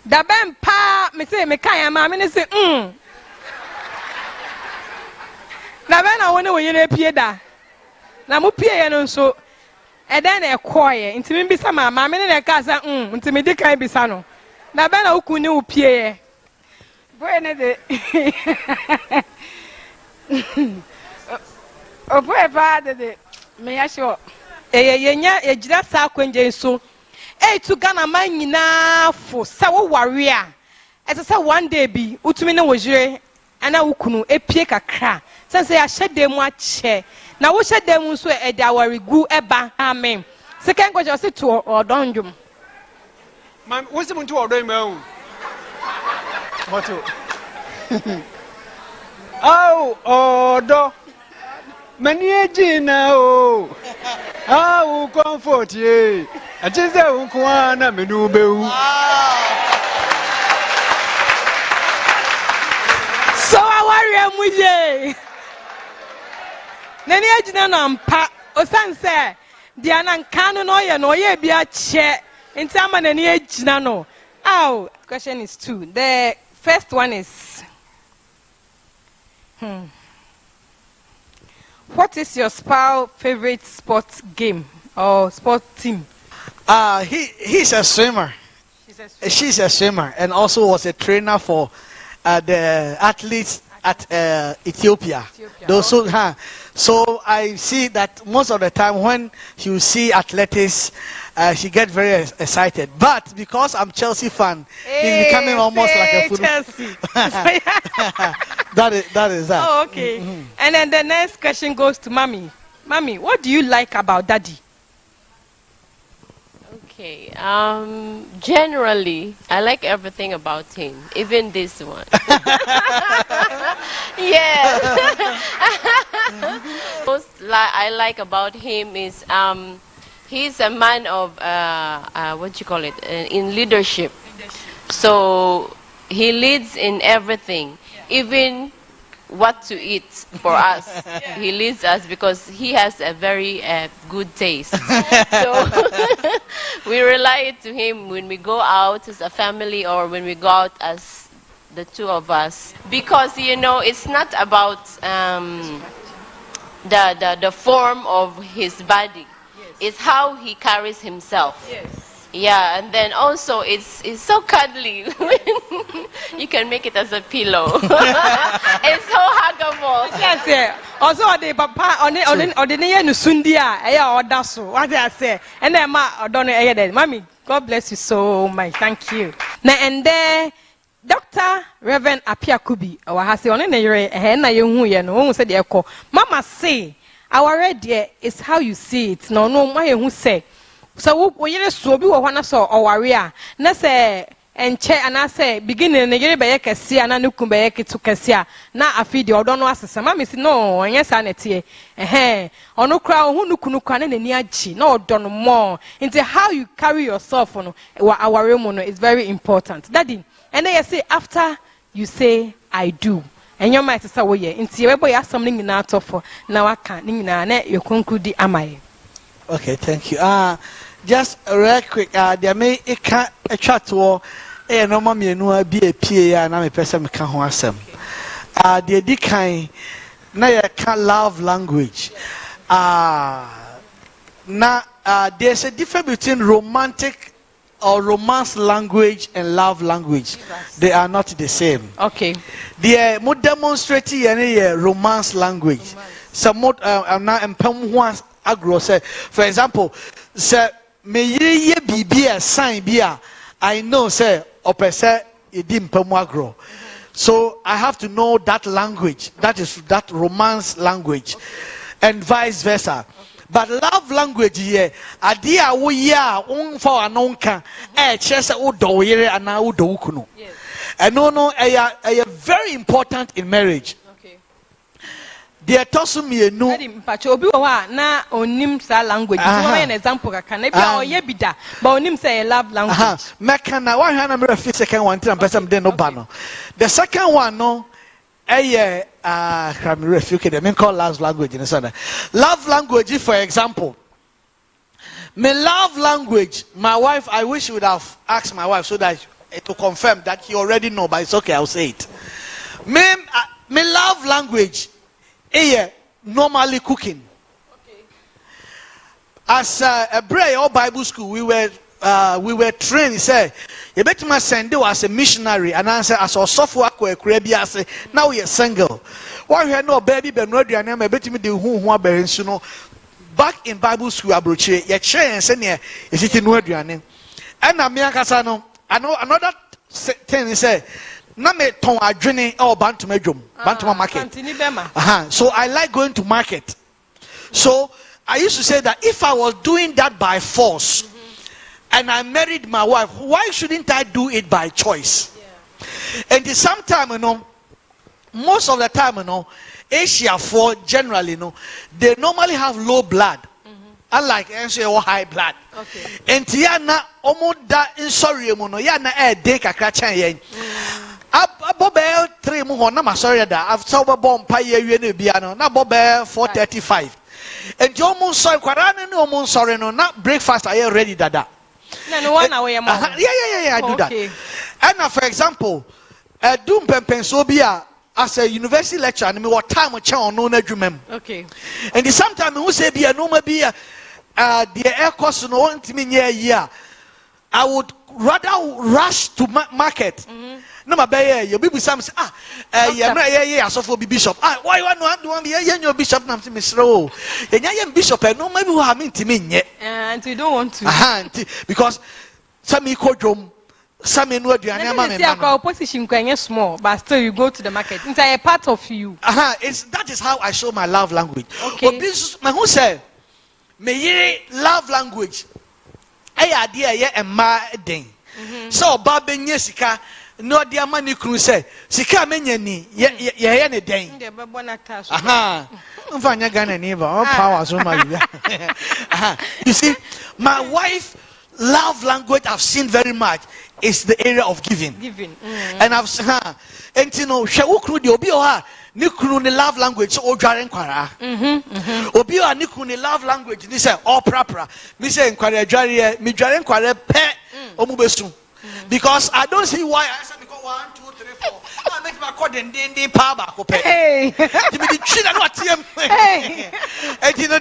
Da ben pa me say me kan ama me say na ben na woni wo yire pie da na mo pie ye no so e den na ekoye ntimi bi sa mama me ne ka sa ntimi di kan bi sa no na ben na ukuni wo pie ye boy ne de o boy pa de me ya sho yenya ejira sa kwanje so to Ghana man nyina fo sa wo ware a ese say one day bi utumi ne wo jire ana ukunu epie kakra sense ya hyede mu ache na wo hyede mu so e da ware gu eba amen second question say to odonjum man wo se mu to odon ma o moto au odo mani ejina o au comfort ye achize unkwa na menu bewu so aware muje nani ejina na mpa osanse dia na nkanu no ye no ye bia che nti ama nani ejina no oh question is two. The first one is what is your spouse favorite sports game or sport team? He's a swimmer. She's a swimmer and also was a trainer for the athletes at Ethiopia. Those so I see that most of the time when you see athletics, she gets very excited. But because I'm Chelsea fan, he's becoming almost like a football. Chelsea. that is that. Oh, okay. Mm-hmm. And then the next question goes to Mommy. Mommy, what do you like about Daddy? Okay. Generally, I like everything about him, even this one. Yeah. Most I like about him is he's a man of what you call it in leadership. So he leads in everything, even what to eat for us. He leads us because he has a very good taste. So we rely to him when we go out as a family or when we go out as the two of us. Because, you know, it's not about the form of his body. Yes. It's how he carries himself. Yes. Yeah, and then also it's so cuddly. You can make it as a pillow. It's so huggable. Yes, yeah. Also, the papa on the near Nusundia, or Dasso, what I say, and then I don't know, Mommy, God bless you so much. Thank you. Now, and there, Dr. Reverend Apia Kubi, or has the only and I who said, Mama say, our idea is how you see it. No, my who say. So, when you so be one saw our area, na say. And che and I say beginning na yere be kese ana nukum be ketu kese a na afi de odo no asesa mama si no onye sa na tie ono kra hu nukunuku na nani achi na odo no more into how you carry yourself no our room no is very important. Daddy, and then you say after you say I do and your mind say wo ye into we boy asam ni na atofo na waka ni na na you conclude amaye. Okay, thank you. Just real quick, there may a chat war a normal menu be a PA and I'm a person can asem. The decay na ya can't love language. Now there's a difference between romantic or romance language and love language. They are not the same. Okay. They more demonstrating any romance language. Some more now and agro say, for example, say me ye be a sign bia. I know say opese idim pemwagro. So I have to know that language. That is that romance language, and vice versa. But love language here, adia wo ya unfa anonka chese udo yere ana udo ukunu. And no very important in marriage. They told me no. Obi wa na onim sa language. So an example ka na bia oye bida, but onim say love language. Mekana one hand am second one thing person dey no ba no. The second one no me call love language in Sunday. Love language, for example. My love language, my wife, I wish you would have asked my wife so that to confirm that you already know, but it's okay, I'll say it. My love language normally cooking. Okay. As a Bray or Bible school, we were trained. Say, you better must send you as a missionary and answer as a software Caribbean. Say, now you're single. Why you no baby? Ben ready and I'm a bit me the who bearing soon. Back in Bible school, Abroche, your chair and send is it in word your name? And I'm Casano. I know another thing is say. Na me ton adwene or bantu market. So I like going to market. So I used to say that if I was doing that by force and I married my wife, why shouldn't I do it by choice? And sometimes, most of the time, Asia for generally, they normally have low blood. Unlike NCA or high blood. Okay. And Tiana omoda in sorry mono yana de kakra chen Abobel 3 mu na ma sorry da after bomb pa ye wie bia no na bobel 4:35 and you omo sorry kwara ne omo sorry no na breakfast are ready dada na no one away am yeah I do that. And for example do mpempenso bia as a university lecturer me what time che ono na adwumam. Okay. And sometimes who say bia no ma bia the air cost no want me near year I would rather rush to market. No ma be you be some say yeah so for bishop why you want to be your bishop na me sro enya bishop no maybe who have me nye and you don't want to because some kodrom some no aduane ama me no opposition kwanye small but still you go to the market it's a part of you that is how I show my love language. Okay. My who say me love language idea emma den so ba benye sika no dia mani kru say sika menya ni ye ne den mfanya gana ni ba power so ma you see my wife love language I've seen very much is the area of giving. And I've and you know she ukru di obi o ha ni kru ni love language so odware nkwara obi o ni kru ni love language ni say all prapra me say nkwara adware me dware nkwara pe omu besu because I don't see why I say because 1 2 3 4 I make my code and power back up hey the tree that what and you know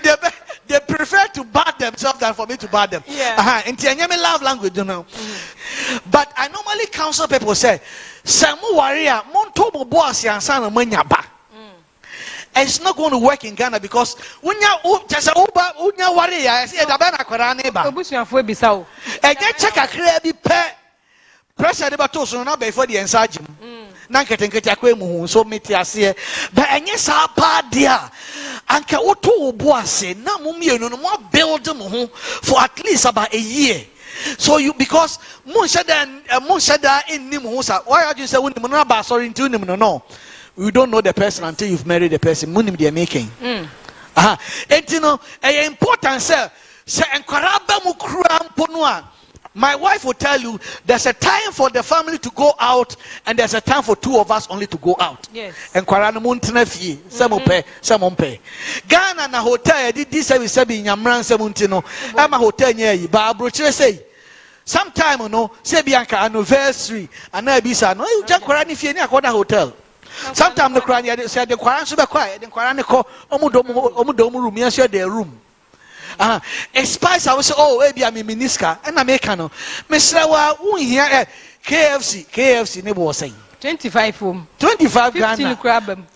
they prefer to bad themselves than for me to bad them. And me love language, you know. But I normally counsel people say, "Samu warrior, monto mo boss yansan mo nyaba." And it's not going to work in Ghana because when you just unya worry, I see a dabana koraneba. Obusuan fo ebisa o. E get check akra bi pe pressure de bato so na be for the ensagem. Na nketenkete akwa mu so meti ase. But enye sa pa dia. Anka oto obo ase na mo mienu no mo build mo ho for at least about a year. So you because munshada in nimusa. Why are you say when no ba sorry into nim no? You don't know the person until you've married the person. Munim they are making. And you know, important say enkwara mu kura mponua. My wife will tell you there's a time for the family to go out and there's a time for two of us only to go out. Yes. And Kwarana Muntena fee, some pay. Ghana na hotel, did this service in Yamran Samuntino. I'm a hotel near you, but Abroche say. Sometime, you know, say Bianca anniversary, and I be sad. No, you just Kwarani if you're near a hotel. Sometimes the Kwarani said the Kwaran super quiet, then Kwarani call Omudomu room, yes, their room. A spice, I was say, oh, maybe I'm a miniska, and I'm a cano. Mr. Wa, here KFC, never was saying 25 room, 25 15 crab,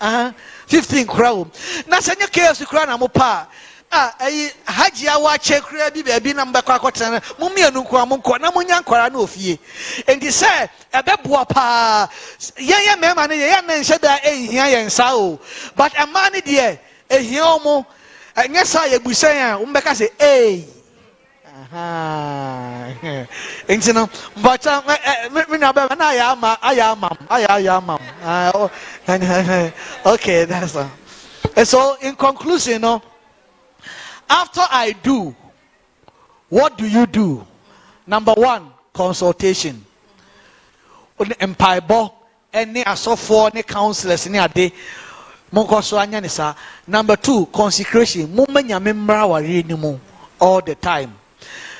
15 crowd. Nasanya KFC crown, I'm a pa. Hajia wa chekre bi baby number kwakotana mummi anunko amonko na munyan kwara na ofie enti say ebeboa pa ye mema ne ye na nhye da ehia ye nsa o but amani de ehia omo nya sa ye busan a umbeka say enti no but me na ba na ayamam okay that's all. And so in conclusion, no, after I do, what do you do? Number one, consultation. Empire any asofo any counselors any ade monko so anya ne sa. Number two, consecration. Mumenya memra wari ni mu all the time.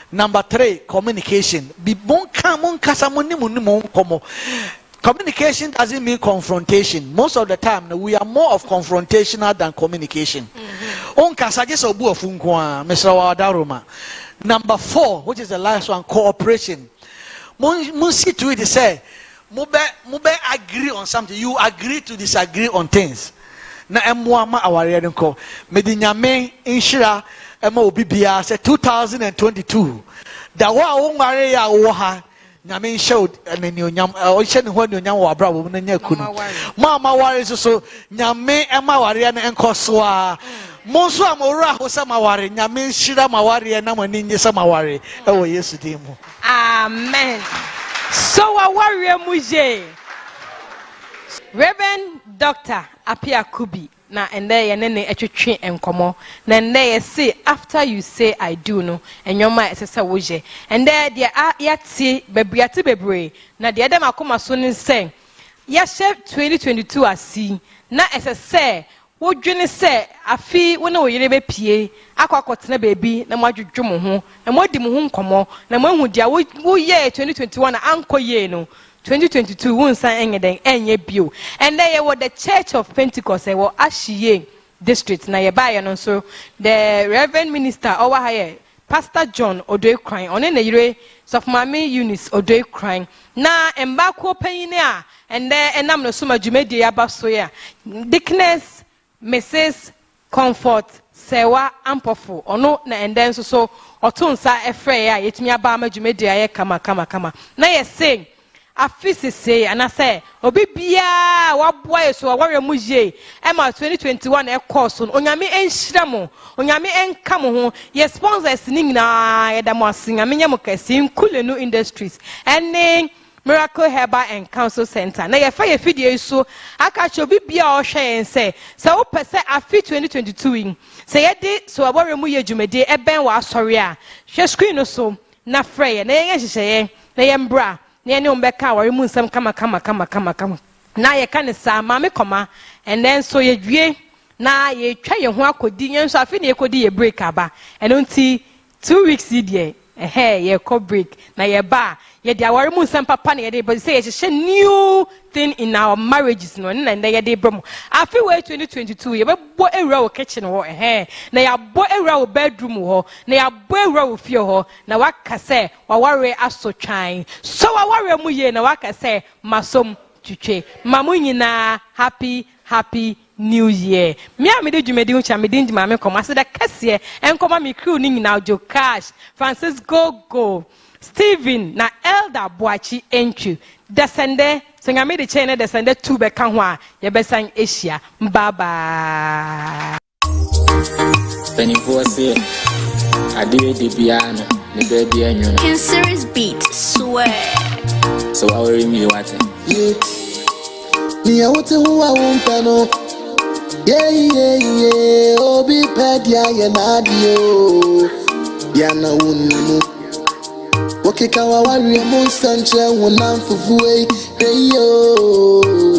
Number three, communication. Bi monka samoni mu komo. Communication doesn't mean confrontation. Most of the time, we are more of confrontational than communication. Number four, which is the last one, cooperation. Munsi to it say, mube agree on something. You agree to disagree on things. Na emwama aware nko. Medinyame inshira ema obibia say 2022. Da wa wonware ya wo ha. Nyame showed and nyam o hye ne ho nyam wo abra wo na nya kunu mama ware so nyame ema ware na enkoso a monso amora ho sama ware nyame shira ma ware na mani nyi sama ware e wo Yesu din mu amen. So wa ware mu je Reverend Dr. Apia Kubi na ende ye ne etwetwe enkomo na ende ye say after you say I do no enyoma esese wo je ende de yati bebre na de dem akoma so ne say ya she 2022 asi na esese wo dwene say afi wo na wo yire be pie akwakotena bebi na mwadwodwo mo ho na mwadi mo ho nkomo na mwahu dia wo ye 2021 na anko ye no 2022 wonsa enyeden enye bio and there were the Church of Pentecost were Ashiye district na ye baye no so the Reverend Minister over here Pastor John Odoi Kran one na yire of Mami Eunice Odoi Kran na embako panyin a and there enam no so madwumedi abaso ya Dickness Mrs. Comfort Sewa Ampofo ono na and then so otonsa efre ya yetumi aba madwumedi aye kama na ye say afisi say and I say obi bia waboa yeso wawre mu je ema 2021 e course onyame enhira mo onyame enka mo ho ye sponsors ni nyina ye da mo asinga menya mo kasi Nkulenu Industries and Miracle Herbal and Council Center na ye fa ye fidie so aka che obi bia o hwe yen say wo pese afi 2022 in say ye de so wawre mu ye dwumade e ben wa asori a hwe screen no so na frey na ye hyehyeye na ye mbra na ne ombeka wari mu nsam kama na ye ka ne sa ma me koma and then so ye dwie na ye twa ye ho akodi yen so afi na ye kodi ye break aba and until 2 weeks there ye ko break na ye ba ye dia wari mu nsam papa na ye dey but say ye hye new thing in our marriages no na ye dey brom afi we 2022 ye be bo ewura wo kitchen ho na ya bo ewura wo bedroom ho na ya bo ewura wo fie ho na waka say wa ware asotwan so wa mu ye na waka say masom twitwe mamu nyina happy new year. Me a me de dwumedi ho cha me de ndima me koma se da kase en koma me crew ni nyina Ojo Cash, Francis Gogo, Steven na Elder Boachi Entry. Descende so nyame de chain descende 2 be ka ho a ye besan Asia. Bye bye. Penny force I did the piano, the baby and you know. Can serious beat, swear. So I worry me what? Yeah. Me I want to who I want to know. Yeah. Obi pedia ya nadio. Ya na unu. Woke kawa wari mo sanche wonam fufuwe. Hey yo.